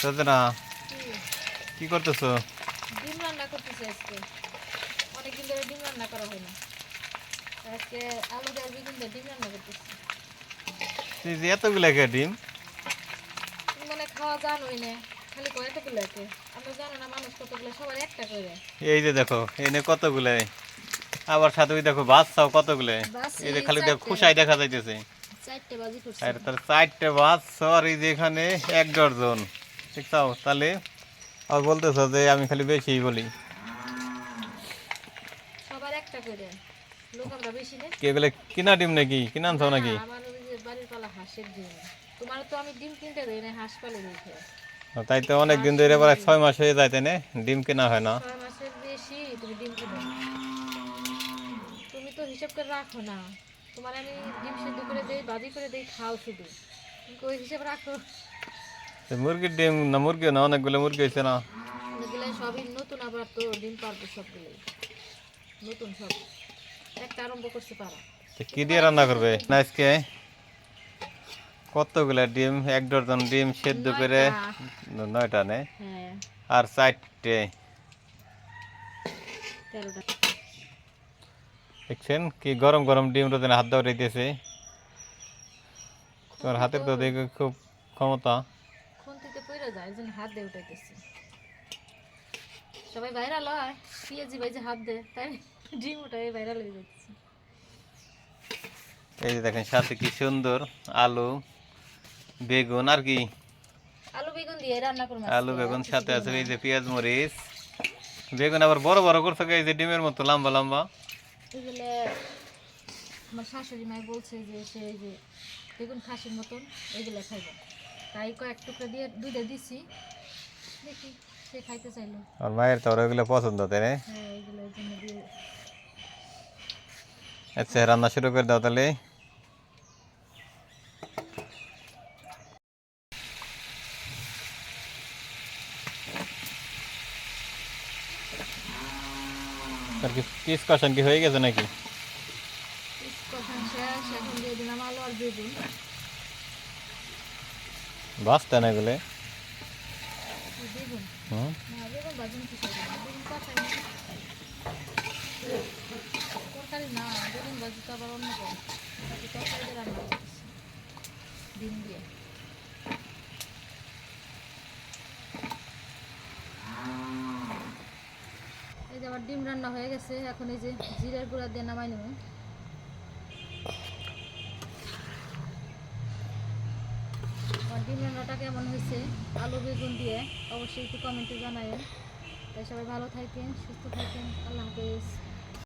সজনা কি করতেছো? ডিম রান্না করতেছি আজকে। অনেকদিন ধরে ডিম রান্না করা হয় না। আজকে আলু দিয়ে বেগুন দিয়ে ডিম রান্না করতেছি। তুই যে এতগুলা কে ডিম? তুমি মানে খাওয়া জানোই না, খালি কয়টাগুলো আছে। আমরা জানো না মানুষ কতগুলো, সবার একটা করে। এই যে দেখো এনে কতগুলা, আবার সাথে ওই দেখো বাচ্চাও কতগুলা। বাসি এই যে খালি দেখো চারটে খুশাই দেখা যাইতেছে। চারটে বাজি করছে। আর তার চারটে বাচ্চা আর এই যে এখানে 1 ডজন। ঠিক তাও তাহলে আর বলতেছো যে আমি খালি বেশিই বলি। সবার একটা করে। লোক আমরা বেশি নেই। কে এগুলো কিনা ডিম নাকি কিনা আনছো না, নাকি? আমার ওই যে বাড়ির পালা হাঁসের ডিম। তোমার তো আমি ডিম কিনতে দেই না, হাঁস পালে দেখে। তাই তো অনেক দিন হাঁস ধরে প্রায় মুরগি 6 মাস হয়ে যায় তাই না, ডিম কেনা হয় না। 6 মাসের বেশি তুমি ডিম কিনো। তুমি তো হিসাব করে রাখো না। তোমার আমি ডিম সেদ্ধ করে দেই, ভাজি করে দেই, খাও শুধু। তুমি ওই হিসাব রাখো। তো মুরগির ডিম না, মুরগিও না, অনেকগুলো মুরগি হয়েছে না? এগুলো সবই নতুন, আবার তো ডিম পারবো সবগুলোই নতুন সব। একটা আরম্ভ করতে পারো। তো কি দিয়ে রান্না করবে না আজকে? কতগুলা ডিম, 1 ডজন ডিম সেদ্ধ করে 9টা। 9টা নে হ্যাঁ, আর 4টে। 13টা। দেখছেন কি গরম গরম ডিম রোদেন হাত দেওয়া দিতেছে। তোমার খুন্তি হাতের তো তো দেখে খুব ক্ষমতা। খুন্তিতে পড়ে যায়, যেন হাত দিয়ে উঠাইতেছে। সবাই ভাইরাল হয়, পিএজি ভাই যে হাত দেয়, তাই ডিম উঠাই ভাইরাল হয়ে যাচ্ছে। এই যে দেখেন সাথে কি সুন্দর আলু বেগুন আর কি, আলু বেগুন দিয়ে রান্না করবো আলু আজকে, আর বেগুন কিছু সাথে দিব আছে না। এই যে পেঁয়াজ মরিচ। বেগুন আবার বড় বড় করছে, এই যে ডিমের মতো লম্বা লম্বা। এগুলো আমার শাশুড়ি মাই বলছে যে সে এই যে বেগুন খাসির মতন এগুলো খাইব, তাই কয়েক টুকরা দিয়ে দুধে দিছি, দেখি সে খাইতে চাইলো। আর মায়ের তো ওগুলো পছন্দ তাই না? হ্যাঁ, এগুলোর জন্য দিয়ে। আচ্ছা রান্না শুরু করে দাও তাহলে। আর কি পিস কষান কি হয়ে গেছে নাকি? কষান শেষ, এখন দিয়ে দিলাম আলু আর বেগুন। বাঁচতে না এগুলো। বেগুন হুম। না, বেগুন ভাজুন কি করবো, বেগুন কষাই না। তরকারি না, বেগুন ভাজি তো আবার অন্য কম। তরকারি দিয়ে রান্না করতেছি ডিম দিয়ে। এই যে আমার ডিম রান্না হয়ে গেছে, এখন এই যে জিরার গুঁড়া দিয়ে নামাই নেব। আমার ডিম রান্নাটা কেমন হয়েছে আলু বেগুন দিয়ে অবশ্যই একটু কমেন্টে জানাবেন। তাই সবাই ভালো থাকেন, সুস্থ থাকেন, আল্লাহ হাফেজ।